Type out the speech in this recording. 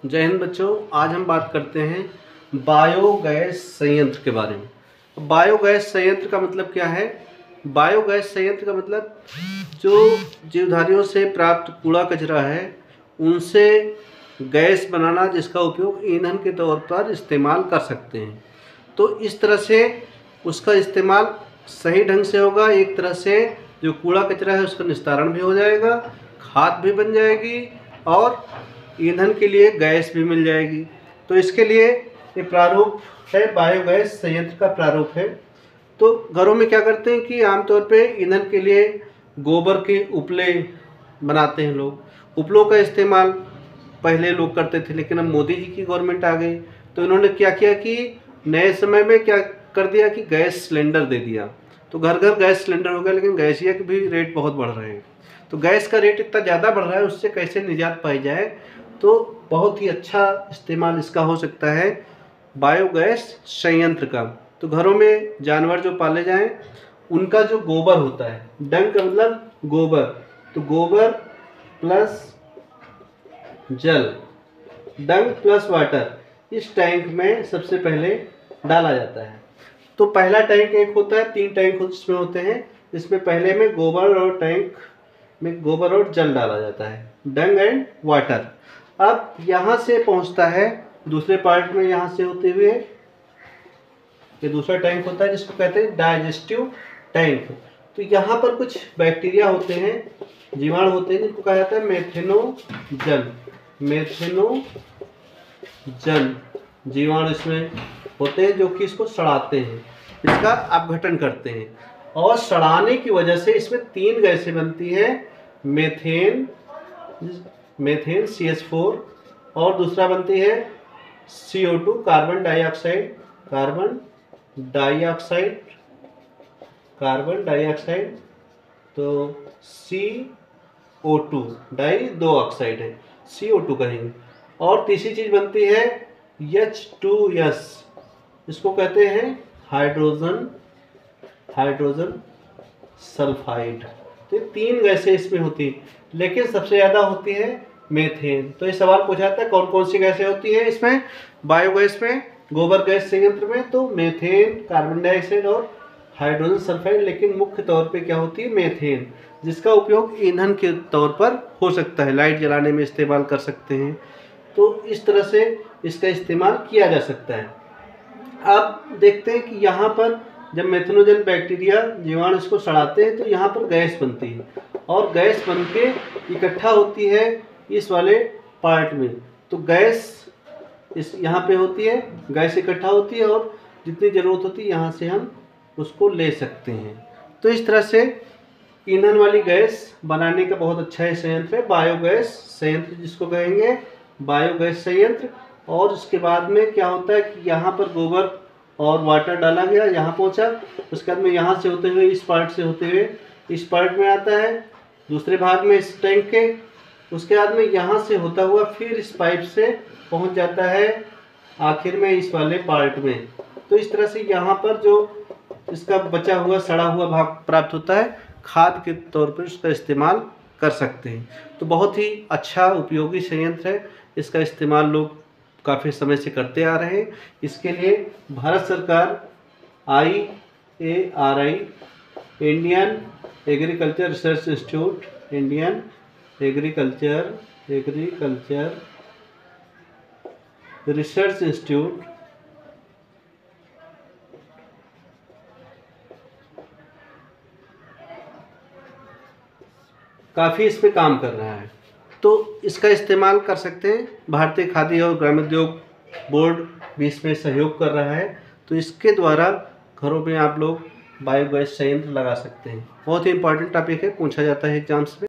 जय हिंद बच्चों। आज हम बात करते हैं बायोगैस संयंत्र के बारे में। बायोगैस संयंत्र का मतलब क्या है? बायोगैस संयंत्र का मतलब जो जीवधारियों से प्राप्त कूड़ा कचरा है उनसे गैस बनाना, जिसका उपयोग ईंधन के तौर पर इस्तेमाल कर सकते हैं। तो इस तरह से उसका इस्तेमाल सही ढंग से होगा। एक तरह से जो कूड़ा कचरा है उसका निस्तारण भी हो जाएगा, खाद भी बन जाएगी और ईंधन के लिए गैस भी मिल जाएगी। तो इसके लिए ये प्रारूप है, बायोगैस संयंत्र का प्रारूप है। तो घरों में क्या करते हैं कि आमतौर पे ईंधन के लिए गोबर के उपले बनाते हैं लोग। उपलों का इस्तेमाल पहले लोग करते थे, लेकिन अब मोदी जी की गवर्नमेंट आ गई तो इन्होंने क्या किया कि नए समय में क्या कर दिया कि गैस सिलेंडर दे दिया। तो घर घर गैस सिलेंडर हो गया, लेकिन गैसिया के भी रेट बहुत बढ़ रहे हैं। तो गैस का रेट इतना ज़्यादा बढ़ रहा है, उससे कैसे निजात पाई जाए? तो बहुत ही अच्छा इस्तेमाल इसका हो सकता है बायोगैस संयंत्र का। तो घरों में जानवर जो पाले जाएं उनका जो गोबर होता है, डंक का मतलब गोबर, तो गोबर प्लस जल, डंक प्लस वाटर, इस टैंक में सबसे पहले डाला जाता है। तो पहला टैंक एक होता है, 3 टैंक इसमें होते हैं। इसमें पहले में गोबर और टैंक में गोबर और जल डाला जाता है, डंग एंड वाटर। अब यहाँ से पहुँचता है दूसरे पार्ट में, यहाँ से होते हुए ये दूसरा टैंक होता है जिसको कहते हैं डाइजेस्टिव टैंक। तो यहाँ पर कुछ बैक्टीरिया होते हैं, जीवाणु होते हैं, जिनको कहा जाता है मेथेनोजन। मेथेनोजन जीवाणु इसमें होते हैं जो कि इसको सड़ाते हैं, इसका अपघटन करते हैं। और सड़ाने की वजह से इसमें 3 गैसें बनती हैं, मेथेन CH4, और दूसरा बनती है CO2 कार्बन डाइऑक्साइड। तो CO2 डाई 2 ऑक्साइड है, CO2 कहेंगे। और तीसरी चीज बनती है H2S, इसको कहते हैं हाइड्रोजन सल्फाइड। तो 3 गैसें इसमें होती हैं, लेकिन सबसे ज़्यादा होती है मेथेन। तो ये सवाल पूछा था कौन कौन सी गैसें होती हैं इसमें, बायोगैस में, गोबर गैस संयंत्र में? तो मेथेन, कार्बन डाइऑक्साइड और हाइड्रोजन सल्फाइड। लेकिन मुख्य तौर पे क्या होती है? मेथेन, जिसका उपयोग ईंधन के तौर पर हो सकता है, लाइट जलाने में इस्तेमाल कर सकते हैं। तो इस तरह से इसका इस्तेमाल किया जा सकता है। अब देखते हैं कि यहाँ पर जब मेथेनोजन बैक्टीरिया जीवाणु इसको सड़ाते हैं तो यहाँ पर गैस बनती है, और गैस बन के इकट्ठा होती है इस वाले पार्ट में। तो गैस इस यहाँ पे होती है, गैस इकट्ठा होती है और जितनी ज़रूरत होती है यहाँ से हम उसको ले सकते हैं। तो इस तरह से ईंधन वाली गैस बनाने का बहुत अच्छा है संयंत्र है, बायोगैस संयंत्र जिसको कहेंगे, बायोगैस संयंत्र। और उसके बाद में क्या होता है कि यहाँ पर गोबर और वाटर डाला गया, यहाँ पहुँचा, उसके बाद में यहाँ से होते हुए इस पार्ट से होते हुए इस पार्ट में आता है, दूसरे भाग में इस टैंक के, उसके बाद में यहाँ से होता हुआ फिर इस पाइप से पहुँच जाता है आखिर में इस वाले पार्ट में। तो इस तरह से यहाँ पर जो इसका बचा हुआ सड़ा हुआ भाग प्राप्त होता है, खाद के तौर पर उसका इस्तेमाल कर सकते हैं। तो बहुत ही अच्छा उपयोगी संयंत्र है, इसका इस्तेमाल लोग काफ़ी समय से करते आ रहे हैं। इसके लिए भारत सरकार IARI, Indian agriculture research institute, Indian agriculture research institute काफ़ी इस पे काम कर रहा है। तो इसका इस्तेमाल कर सकते हैं। भारतीय खादी और ग्रामोद्योग बोर्ड भी इसमें सहयोग कर रहा है। तो इसके द्वारा घरों में आप लोग बायोगैस संयंत्र लगा सकते हैं। बहुत ही इंपॉर्टेंट टॉपिक है, पूछा जाता है एग्जाम्स में।